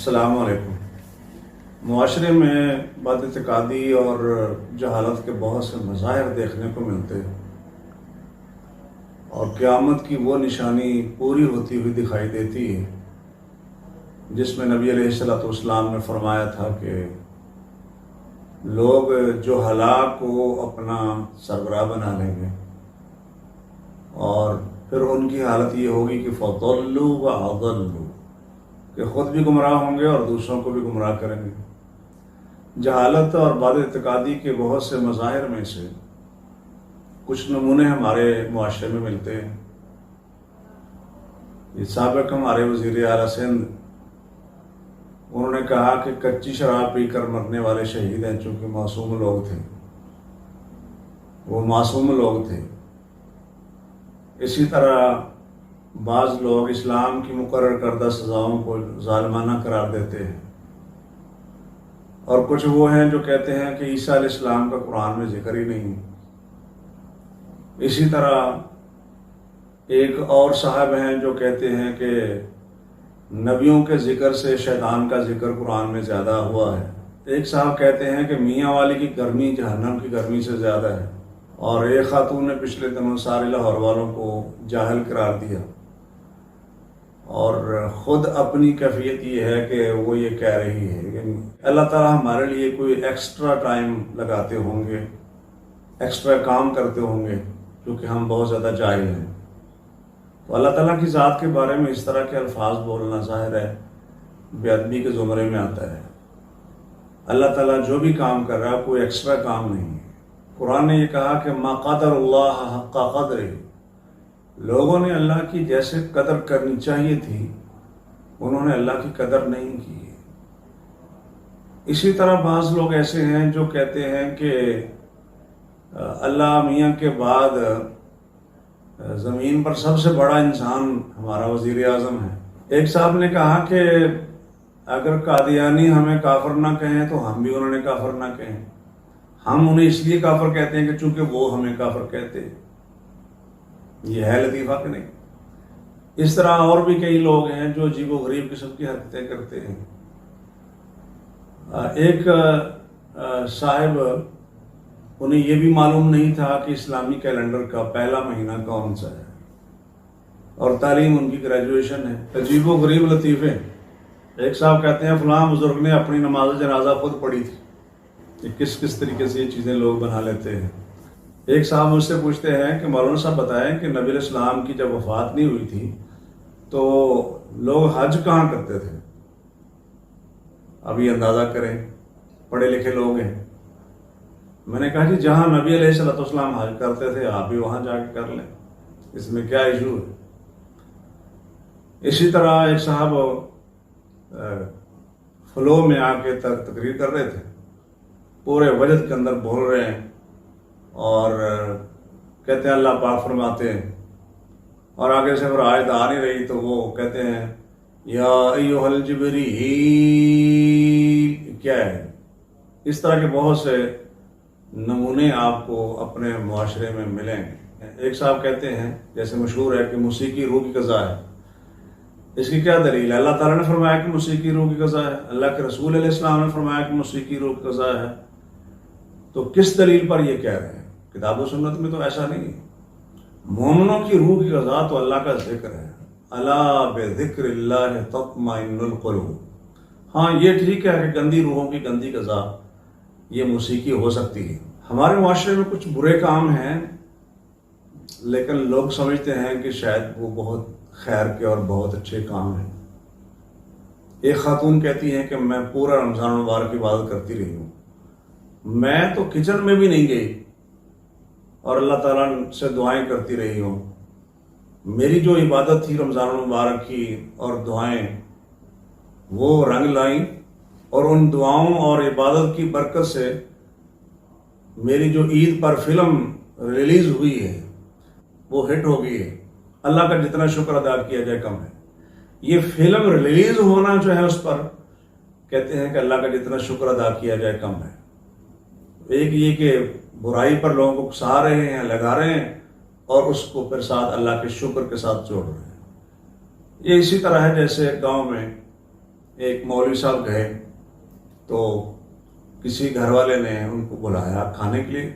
السلام علیکم۔ معاشرے میں بد اعتقادی اور جہالت کے بہت سے مظاہر دیکھنے کو ملتے ہیں اور قیامت کی وہ نشانی پوری ہوتی ہوئی دکھائی دیتی ہے جس میں نبی علیہ السلام نے فرمایا تھا کہ لوگ جو ہلاک کو اپنا سربراہ بنا لیں گے اور پھر ان کی حالت یہ ہوگی کہ فضلوا واضلوا، کہ خود بھی گمراہ ہوں گے اور دوسروں کو بھی گمراہ کریں گے۔ جہالت اور بد اعتقادی کے بہت سے مظاہر میں سے کچھ نمونے ہمارے معاشرے میں ملتے ہیں۔ یہ سابق ہمارے وزیر اعلیٰ سندھ، انہوں نے کہا کہ کچی شراب پی کر مرنے والے شہید ہیں، چونکہ معصوم لوگ تھے، وہ معصوم لوگ تھے۔ اسی طرح بعض لوگ اسلام کی مقرر کردہ سزاؤں کو ظالمانہ قرار دیتے ہیں، اور کچھ وہ ہیں جو کہتے ہیں کہ عیسیٰ علیہ السلام کا قرآن میں ذکر ہی نہیں۔ اسی طرح ایک اور صاحب ہیں جو کہتے ہیں کہ نبیوں کے ذکر سے شیطان کا ذکر قرآن میں زیادہ ہوا ہے۔ ایک صاحب کہتے ہیں کہ میاں والی کی گرمی جہنم کی گرمی سے زیادہ ہے، اور ایک خاتون نے پچھلے دنوں سارے لاہور والوں کو جاہل قرار دیا، اور خود اپنی کیفیت یہ ہے کہ وہ یہ کہہ رہی ہے کہ اللہ تعالیٰ ہمارے لیے کوئی ایکسٹرا ٹائم لگاتے ہوں گے، ایکسٹرا کام کرتے ہوں گے، کیونکہ ہم بہت زیادہ جاہل ہیں۔ تو اللہ تعالیٰ کی ذات کے بارے میں اس طرح کے الفاظ بولنا ظاہر ہے بے ادبی کے زمرے میں آتا ہے۔ اللہ تعالیٰ جو بھی کام کر رہا ہے کوئی ایکسٹرا کام نہیں ہے۔ قرآن نے یہ کہا کہ ما قدر اللہ حق قدرہ، لوگوں نے اللہ کی جیسے قدر کرنی چاہیے تھی انہوں نے اللہ کی قدر نہیں کی۔ اسی طرح بعض لوگ ایسے ہیں جو کہتے ہیں کہ اللہ میاں کے بعد زمین پر سب سے بڑا انسان ہمارا وزیر اعظم ہے۔ ایک صاحب نے کہا کہ اگر قادیانی ہمیں کافر نہ کہیں تو ہم بھی انہوں نے کافر نہ کہیں، ہم انہیں اس لیے کافر کہتے ہیں کہ چونکہ وہ ہمیں کافر کہتے ہیں۔ یہ ہے لطیفہ کہ نہیں؟ اس طرح اور بھی کئی لوگ ہیں جو عجیب و غریب قسم کی حرکتیں کرتے ہیں۔ ایک صاحب، انہیں یہ بھی معلوم نہیں تھا کہ اسلامی کیلنڈر کا پہلا مہینہ کون سا ہے، اور تعلیم ان کی گریجویشن ہے۔ عجیب و غریب لطیفے۔ ایک صاحب کہتے ہیں فلاں بزرگ نے اپنی نماز جنازہ خود پڑھی تھی۔ کہ کس طریقے سے یہ چیزیں لوگ بنا لیتے ہیں۔ ایک صاحب مجھ سے پوچھتے ہیں کہ مولانا صاحب بتائیں کہ نبی علیہ السلام کی جب وفات نہیں ہوئی تھی تو لوگ حج کہاں کرتے تھے؟ ابھی اندازہ کریں، پڑھے لکھے لوگ ہیں۔ میں نے کہا کہ جہاں نبی علیہ السلام حج کرتے تھے آپ بھی وہاں جا کے کر لیں، اس میں کیا ایشو ہے؟ اسی طرح ایک صاحب فلو میں آ کے تقریر کر رہے تھے، پورے وجد کے اندر بول رہے ہیں اور کہتے ہیں اللہ پاک فرماتے ہیں، اور آگے سے پھر آیت آ نہیں رہی تو وہ کہتے ہیں یا ایھا الجبریل، کیا ہے؟ اس طرح کے بہت سے نمونے آپ کو اپنے معاشرے میں ملیں گے۔ ایک صاحب کہتے ہیں، جیسے مشہور ہے کہ موسیقی روح کی غذا ہے، اس کی کیا دلیل ہے؟ اللہ تعالیٰ نے فرمایا کہ موسیقی روح کی غذا ہے، اللہ کے رسول علیہ السلام نے فرمایا کہ موسیقی روح کی غذا ہے، تو کس دلیل پر یہ کہہ رہے ہیں؟ کتاب و سنت میں تو ایسا نہیں ہے۔ مومنوں کی روح کی غذا تو اللہ کا ذکر ہے، الا بذکر اللہ تطمئن القلوب۔ ہاں یہ ٹھیک ہے کہ گندی روحوں کی گندی غذا یہ موسیقی ہو سکتی ہے۔ ہمارے معاشرے میں کچھ برے کام ہیں لیکن لوگ سمجھتے ہیں کہ شاید وہ بہت خیر کے اور بہت اچھے کام ہیں۔ ایک خاتون کہتی ہے کہ میں پورا رمضان المبارک کی عبادت کرتی رہی ہوں، میں تو کچن میں بھی نہیں گئی اور اللہ تعالیٰ سے دعائیں کرتی رہی ہوں۔ میری جو عبادت تھی رمضان المبارک کی اور دعائیں، وہ رنگ لائیں، اور ان دعاؤں اور عبادت کی برکت سے میری جو عید پر فلم ریلیز ہوئی ہے وہ ہٹ ہو گئی ہے۔ اللہ کا جتنا شکر ادا کیا جائے کم ہے۔ یہ فلم ریلیز ہونا جو ہے اس پر کہتے ہیں کہ اللہ کا جتنا شکر ادا کیا جائے کم ہے۔ ایک یہ کہ برائی پر لوگوں کو اکسا رہے ہیں، لگا رہے ہیں، اور اس کو پھر ساتھ اللہ کے شکر کے ساتھ جوڑ رہے ہیں۔ یہ اسی طرح ہے جیسے گاؤں میں ایک مولوی صاحب گئے تو کسی گھر والے نے ان کو بلایا کھانے کے لیے.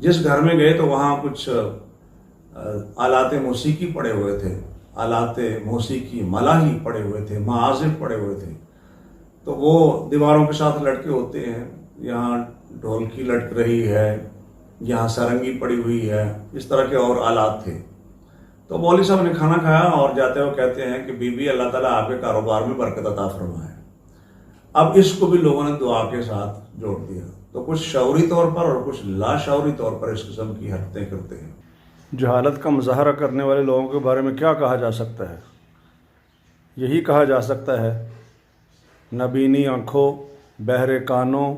جس گھر میں گئے تو وہاں کچھ آلات موسیقی پڑے ہوئے تھے، آلات موسیقی ملاحی پڑے ہوئے تھے، معازف پڑے ہوئے تھے. تو وہ دیواروں کے ساتھ لٹکے ہوتے ہیں، یہاں ڈھولکی لٹک رہی ہے، یہاں سرنگی پڑی ہوئی ہے، اس طرح کے اور آلات تھے. تو مولوی صاحب نے کھانا کھایا اور جاتے ہوئے کہتے ہیں کہ بی بی اللہ تعالیٰ آپ کے کاروبار میں برکت عطا فرمائے. اب اس کو بھی لوگوں نے دعا کے ساتھ جوڑ دیا. تو کچھ شعوری طور پر اور کچھ لاشعوری طور پر اس قسم کی حرکتیں کرتے ہیں. جہالت کا مظاہرہ کرنے والے لوگوں کے بارے میں کیا کہا جا سکتا ہے؟ یہی کہا جا سکتا ہے، نبینی آنکھوں، بہرے کانوں،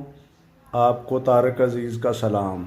آپ کو طارق عزیز کا سلام.